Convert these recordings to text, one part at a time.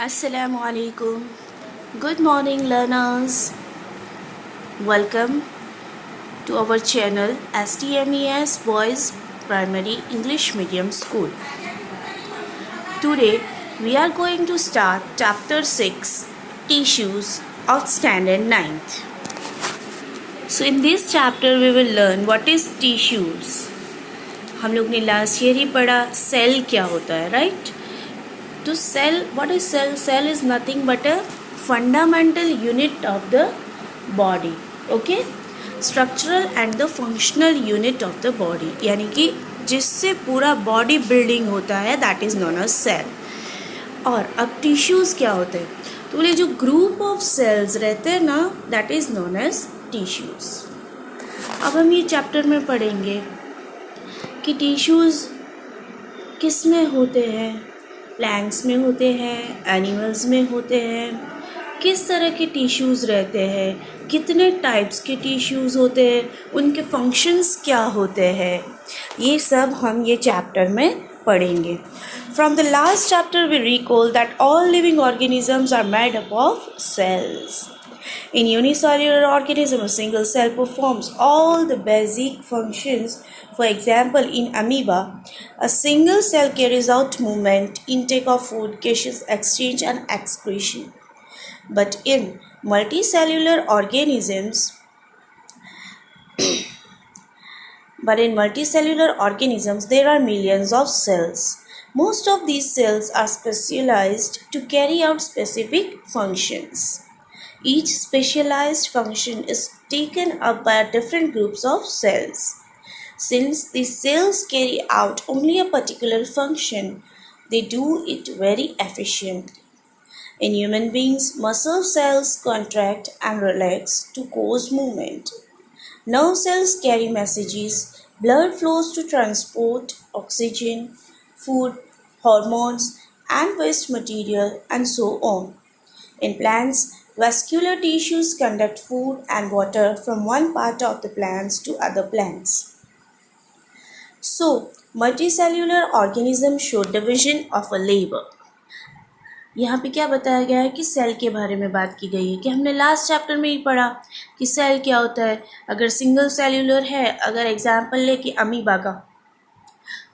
Assalamu alaikum. Good morning, learners. Welcome to our channel STMES Boys Primary English Medium School. Today we are going to start chapter 6 Tissues of Standard 9th. So in this chapter we will learn what is tissues. हम लोग ने last year ही पढ़ा cell क्या होता है, right? तो cell, what is cell? Cell is nothing but a fundamental unit of the body. Okay, structural and the functional unit of the body, यानी कि जिससे पूरा बॉडी बिल्डिंग होता है, that is known as cell. और अब tissues क्या होते हैं? तो बोले जो ग्रुप ऑफ सेल्स रहते हैं ना, that is known as tissues. अब हम ये चैप्टर में पढ़ेंगे कि टिश्यूज़ किस में होते हैं. प्लांट्स में होते हैं, एनिमल्स में होते हैं, किस तरह के टिश्यूज़ रहते हैं, कितने टाइप्स के टिश्यूज़ होते हैं, उनके फंक्शंस क्या होते हैं, ये सब हम ये चैप्टर में पढ़ेंगे. From the last chapter we recall that all living organisms are made up of cells. In unicellular organism, a single cell performs all the basic functions. For example, in amoeba, a single cell carries out movement, intake of food, gaseous exchange, and excretion. But in multicellular organisms, there are millions of cells. Most of these cells are specialized to carry out specific functions. Each specialized function is taken up by different groups of cells. Since these cells carry out only a particular function, they do it very efficiently. In human beings, muscle cells contract and relax to cause movement. Nerve cells carry messages. Blood flows to transport oxygen, food, hormones, and waste material, and so on. In plants, vascular tissues conduct food and water from one part of the plants to other plants. So, multicellular organisms show division of a labor. यहाँ पे क्या बताया गया है कि cell के बारे में बात की गई है कि हमने लास्ट चैप्टर में ही पढ़ा कि सेल क्या होता है. अगर सिंगल सेल्यूलर है, अगर एग्जाम्पल ले कि अमीबा का,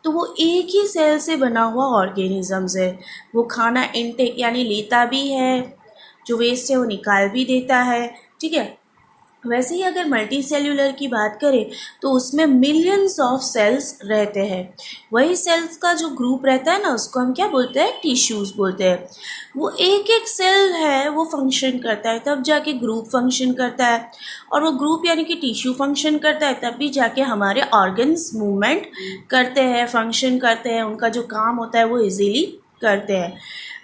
तो वो एक ही सेल से बना हुआ ऑर्गेनिजम्स है. वो खाना इनटेक यानी लेता भी है, जो वेस्ट है वो निकाल भी देता है. ठीक है, वैसे ही अगर मल्टी सेल्यूलर की बात करें तो उसमें मिलियंस ऑफ सेल्स रहते हैं. वही सेल्स का जो ग्रुप रहता है ना, उसको हम क्या बोलते हैं? टिश्यूज़ बोलते हैं. वो एक एक सेल है, वो फंक्शन करता है, तब जाके ग्रुप फंक्शन करता है. और वो ग्रुप यानी कि टिश्यू फंक्शन करता है, तब भी जाके हमारे ऑर्गन्स मूवमेंट करते हैं, फंक्शन करते हैं, उनका जो काम होता है वो इजीली करते हैं.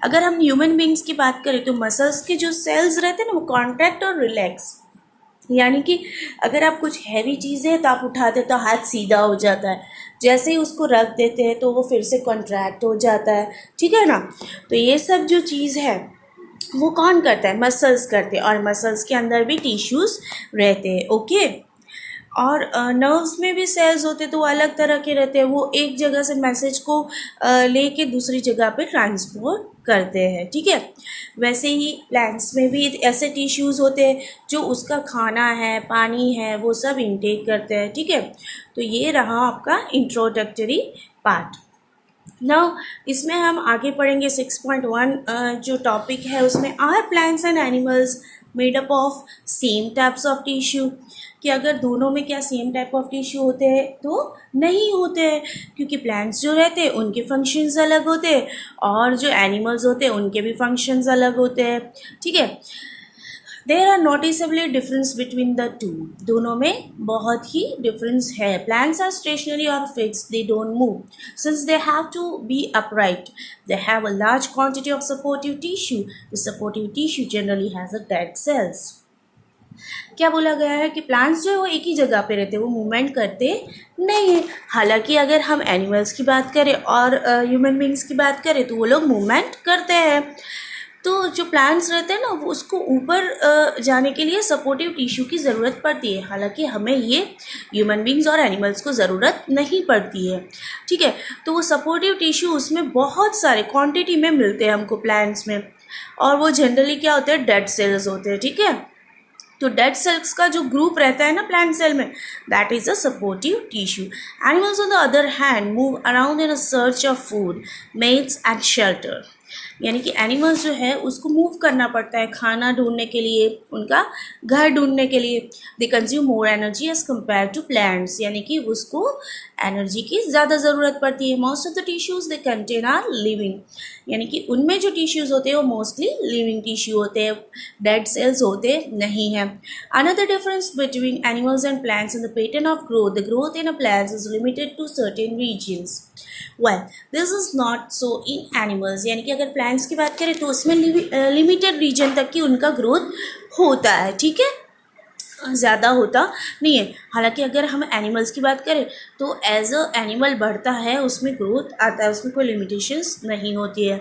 अगर हम ह्यूमन बींग्स की बात करें तो मसल्स के जो सेल्स रहते हैं ना, वो कॉन्ट्रैक्ट और रिलैक्स, यानी कि अगर आप कुछ हैवी चीज़ है तो आप उठाते तो हाथ सीधा हो जाता है, जैसे ही उसको रख देते हैं तो वो फिर से कॉन्ट्रैक्ट हो जाता है. ठीक है ना? तो ये सब जो चीज़ है वो कौन करता है? मसल्स करते हैं. और मसल्स के अंदर भी टिश्यूज़ रहते हैं. ओके, और नर्व्स में भी सेल्स होते तो वो अलग तरह के रहते हैं. वो एक जगह से मैसेज को लेके दूसरी जगह पे ट्रांसपोर्ट करते हैं. ठीक है, वैसे ही प्लांट्स में भी ऐसे टिश्यूज़ होते हैं जो उसका खाना है, पानी है, वो सब इनटेक करते हैं. ठीक है, तो ये रहा आपका इंट्रोडक्टरी पार्ट. नाउ इसमें हम आगे पढ़ेंगे 6.1 जो टॉपिक है उसमें are plants and animals made up of same types of tissue. कि अगर दोनों में क्या सेम टाइप ऑफ टिश्यू होते हैं? तो नहीं होते हैं, क्योंकि प्लांट्स जो रहते हैं उनके फंक्शंस अलग होते हैं और जो एनिमल्स होते हैं उनके भी फंक्शंस अलग होते हैं. ठीक है, there are noticeably difference between the two. दोनों में बहुत ही डिफरेंस है. प्लांट्स आर स्टेशनरी और fixed, they don't move. Since they have to be upright, they have a large quantity of supportive tissue. The supportive tissue generally has a dead cells. क्या बोला गया है कि प्लांट्स जो है वो एक ही जगह पे रहते हैं, वो मूवमेंट करते नहीं है. हालांकि अगर हम एनिमल्स की बात करें और ह्यूमन बींग्स की बात करें तो वो लोग मूवमेंट करते हैं. तो जो प्लांट्स रहते हैं ना, वो उसको ऊपर जाने के लिए सपोर्टिव टिश्यू की ज़रूरत पड़ती है. हालांकि हमें ये ह्यूमन बींग्स और एनिमल्स को ज़रूरत नहीं पड़ती है. ठीक है, तो वो सपोर्टिव टिश्यू उसमें बहुत सारे क्वांटिटी में मिलते हैं हमको प्लांट्स में. और वो जनरली क्या होते हैं, डेड सेल्स होते हैं, ठीक है। तो डेड सेल्स का जो ग्रुप रहता है ना प्लांट सेल में, that is a supportive tissue. Animals on the other hand move around in a search of food, mates and shelter. यानी कि एनिमल्स जो है उसको मूव करना पड़ता है खाना ढूंढने के लिए, उनका घर ढूंढने के लिए। They consume more energy as compare to plants, यानी कि उसको एनर्जी की ज़्यादा ज़रूरत पड़ती है। Most of the tissues they contain are living, यानी कि उनमें जो टिश्यूज होते हैं वो मोस्टली लिविंग टिश्यू होते हैं, डेड सेल्स होते नहीं हैं। Another difference between animals and plants in the pattern of growth, the growth in a plants is limited to certain regions, well this is not so in animals. यानी कि अगर plants की बात करें तो उसमें लिमिटेड रीजन तक की उनका ग्रोथ होता है, ठीक है, ज़्यादा होता नहीं है। हालांकि अगर हम एनिमल्स की बात करें तो एज अ एनिमल बढ़ता है उसमें ग्रोथ आता है, उसमें कोई लिमिटेशंस नहीं होती है।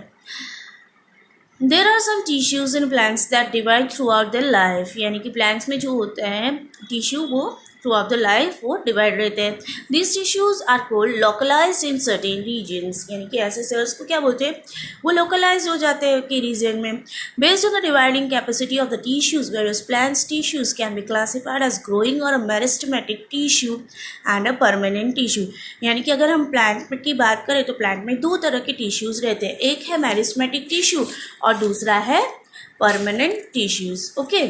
There are some tissues in plants that divide through the life, यानी कि प्लांट्स में जो होता है टिश्यू वो थ्रू आउट द लाइफ वो डिवाइड रहते हैं। This tissues are called localised in certain regions, यानी कि ऐसे सेल्स को क्या बोलते हैं, वो लोकलाइज हो जाते हैं कि रीजन में। Based on the dividing capacity of the tissues, various plants tissues can be classified as growing और a meristematic tissue and a permanent tissue. यानी कि अगर हम प्लांट की बात करें तो प्लांट में दो तरह के टिश्यूज रहते हैं, एक है मेरिस्टेमेटिक टिश्यू और दूसरा है परमानेंट टिश्यूज, ओके।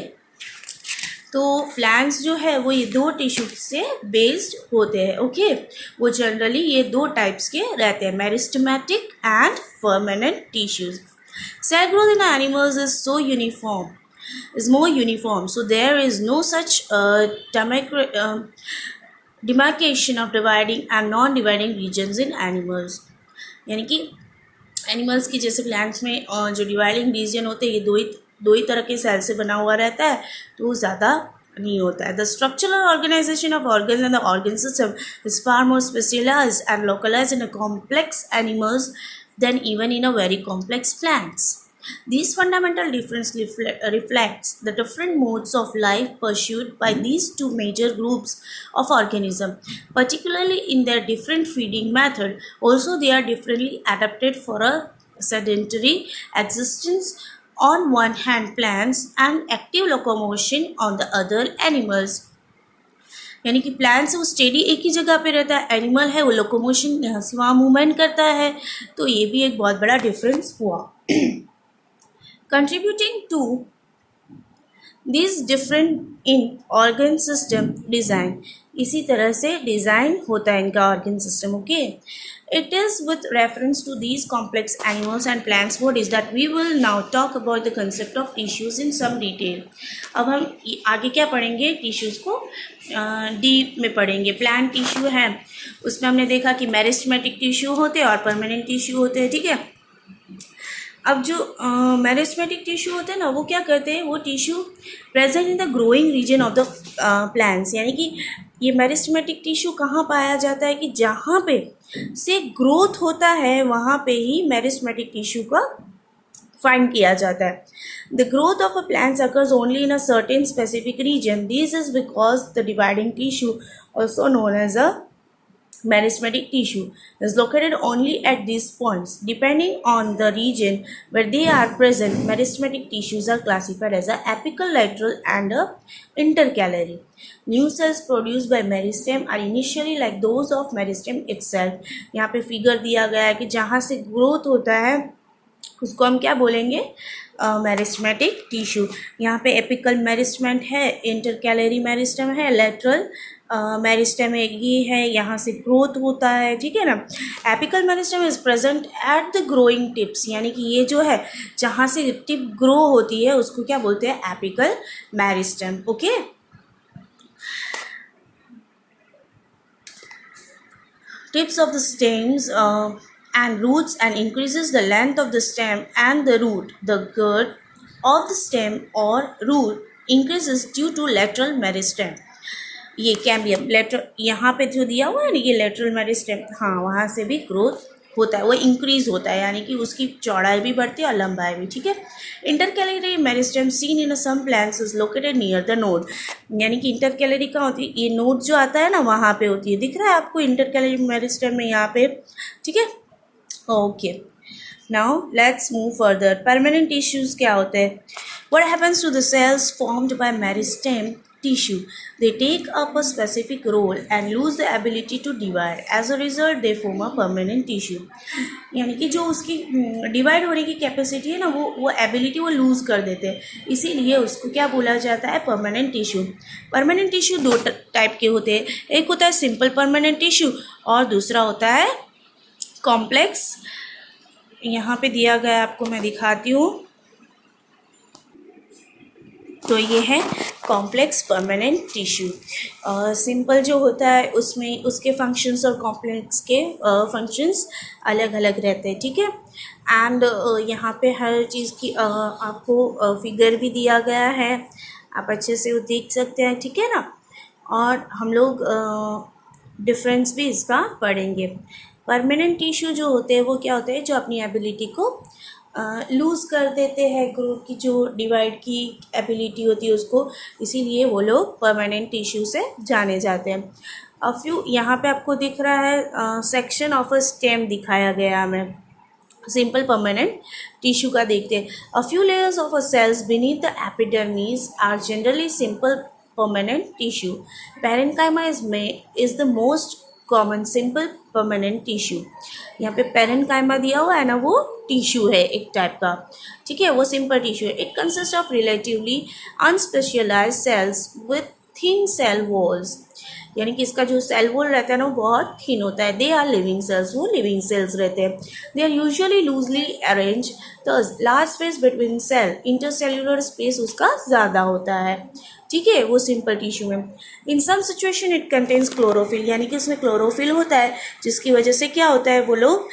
तो प्लांट्स जो है वो ये दो टिश्यू से बेस्ड होते हैं, ओके। वो जनरली ये दो टाइप्स के रहते हैं, meristematic and permanent tissues. Cell growth in animals is so uniform, is more uniform, so there is no such demarcation of dividing and non-dividing regions in animals। यानी कि एनिमल्स की जैसे प्लांट्स में जो डिवाइडिंग रीजन होते हैं ये दो ही तरह के सेल से बना हुआ रहता है, तो वो ज़्यादा नहीं होता है। The structural organisation of organs and the organ system is far more specialised and localised in a complex animals than even in a very complex plants. These fundamental difference reflects the different modes of life pursued by these two major groups of organisms, particularly in their different feeding method. Also, they are differently adapted for a sedentary existence on one hand plants and active locomotion on the other animals। यानी कि plants वो steady एक ही जगह पे रहता है, animal है वो लोकोमोशन यहाँ से वहाँ मूवमेंट करता है, तो ये भी एक बहुत बड़ा डिफरेंस हुआ। Contributing to these different in organ system design, इसी तरह से डिज़ाइन होता है इनका organ system, okay. It is with reference to these complex animals and plants bodies that we will now talk about the concept of tissues in some detail। अब हम आगे क्या पढ़ेंगे, टिश्यूज़ को डीप में पढ़ेंगे। प्लांट टिश्यू है उसमें हमने देखा कि मेरिस्टेमेटिक टिश्यू होते हैं और परमानेंट टिश्यू होते हैं, ठीक है। अब जो मेरिस्टेमेटिक टिश्यू होते हैं ना वो क्या करते हैं, वो tissue present in the growing region of the plants, यानी कि ये मेरिस्टेमेटिक टिश्यू कहाँ पाया जाता है कि जहाँ पे से ग्रोथ होता है वहाँ पे ही मेरिस्टेमेटिक टिश्यू का फाइंड किया जाता है। The growth of a plants occurs only in a certain specific region, this is because the dividing tissue also known as a meristematic tissue is located only at these points. Depending on the region where they are present, meristematic tissues are classified as a apical, lateral and a intercalary. New cells produced by meristem are initially like those of meristem itself। यहाँ पे figure दिया गया है कि जहाँ से growth होता है उसको हम क्या बोलेंगे, मेरिस्टेमेटिक टिश्यू। यहाँ पे एपिकल मेरिस्टेम है, इंटरकैलरी मेरिस्टेम है, लेटरल मेरिस्टेम ये है, यहाँ से ग्रोथ होता है, ठीक है ना। Apical meristem is present at the growing tips, यानी कि ये जो है जहाँ से टिप ग्रो होती है उसको क्या बोलते हैं, apical meristem, okay. Tips of the stems and roots and increases the length of the stem and the root. The girth of the stem or root increases due to lateral meristem। ये क्या भी lateral यहाँ पे जो दिया हुआ है ना ये लेटरल मेरिस्टेम, हाँ वहाँ से भी ग्रोथ होता है, वो इंक्रीज होता है, यानी कि उसकी चौड़ाई भी बढ़ती है और लंबाई भी, ठीक है। Intercalary meristem seen in some plants is located near the node, यानी कि इंटरकैलरी कहाँ होती है, ये नोड जो आता है ना वहाँ पे होती है, दिख रहा है आपको इंटरकैलरी मेरिस्टेम में यहाँ पे, ठीक है, okay. Now let's move further. Permanent tissues क्या होते हैं? What happens to the cells formed by meristem tissue? They take up a specific role and lose the ability to divide. As a result, they form a permanent tissue. यानी कि जो उसकी divide होने की capacity है ना, वो ability वो लूज़ कर देते हैं, इसीलिए उसको क्या बोला जाता है? Permanent tissue. परमानेंट टिश्यू दो टाइप के होते हैं, एक होता है सिंपल परमानेंट टिश्यू और दूसरा होता है कॉम्प्लेक्स। यहाँ पे दिया गया आपको मैं दिखाती हूँ, तो ये है कॉम्प्लेक्स परमानेंट टिश्यू। सिंपल जो होता है उसमें उसके फंक्शंस और कॉम्प्लेक्स के फंक्शंस अलग अलग रहते हैं, ठीक है। एंड यहाँ पे हर चीज़ की आपको फिगर भी दिया गया है, आप अच्छे से वो देख सकते हैं, ठीक है ना। और हम लोग डिफरेंस भी इसका पढ़ेंगे। परमानेंट टिश्यू जो होते हैं वो क्या होते हैं? जो अपनी एबिलिटी को लूज़ कर देते हैं, ग्रोथ की जो डिवाइड की एबिलिटी होती है उसको, इसीलिए वो लोग परमानेंट टिश्यू से जाने जाते हैं। फ्यू यहाँ पे आपको दिख रहा है सेक्शन ऑफ अ स्टेम दिखाया गया हमें। सिंपल परमानेंट टिश्यू का देखते हैं। A few layers of a cells beneath the epidermis are generally simple permanent tissue. Parenchyma is the most common simple permanent tissue. यहाँ पे पैरेन्काइमा दिया हुआ है ना, वो टिश्यू है एक टाइप का, ठीक है, वो सिंपल टिश्यू है। It consist of relatively unspecialised cells with thin cell walls. यानी कि इसका जो सेल वॉल रहता है ना वो बहुत थिन होता है। दे आर लिविंग सेल्स, वो लिविंग सेल्स रहते हैं। They are usually loosely arrange, the large space between cell, intercellular space उसका ज़्यादा होता है, ठीक है, वो सिंपल टिश्यू में। In some situation it contains chlorophyll, यानी कि उसमें क्लोरोफिल होता है, जिसकी वजह से क्या होता है, वो लोग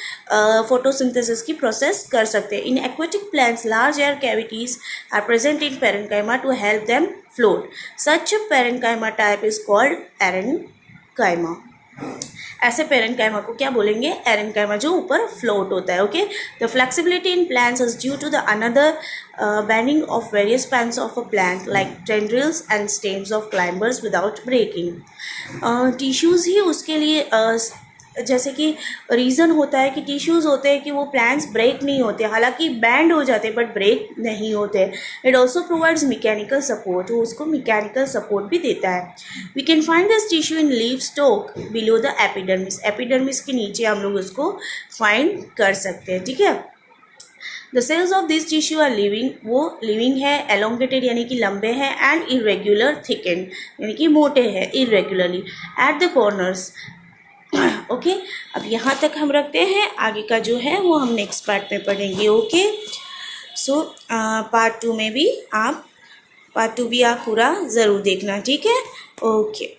फोटोसिंथेसिस की प्रोसेस कर सकते हैं। In aquatic plants large air cavities are present in parenchyma to help them float. Such parenchyma type is called aerenchyma. ऐसे पैरेन्काइमा को क्या बोलेंगे? एरेन्काइमा, जो ऊपर फ्लोट होता है, okay. The flexibility in plants is due to the another bending of various parts of a plant like tendrils and stems of climbers without breaking. Tissues ही उसके लिए जैसे कि रीज़न होता है कि टिश्यूज़ होते हैं कि वो प्लांट्स ब्रेक नहीं होते, हालांकि बैंड हो जाते हैं बट ब्रेक नहीं होते। It also provides mechanical support, वो उसको मैकेनिकल सपोर्ट भी देता है। We can find this tissue in leaf stalk below the epidermis. Epidermis के नीचे हम लोग उसको फाइंड कर सकते हैं, ठीक है। The cells of this tissue are living, वो लिविंग है, एलोंगेटेड यानी कि लंबे हैं, एंड इरेग्युलर थिकेंड यानी कि मोटे हैं इरेग्युलरली एट द कॉर्नर्स, ओके। अब यहाँ तक हम रखते हैं, आगे का जो है वो हम नेक्स्ट पार्ट में पढ़ेंगे, ओके। सो पार्ट 2 में भी आप पार्ट 2 भी आप पूरा ज़रूर देखना, ठीक है, ओके।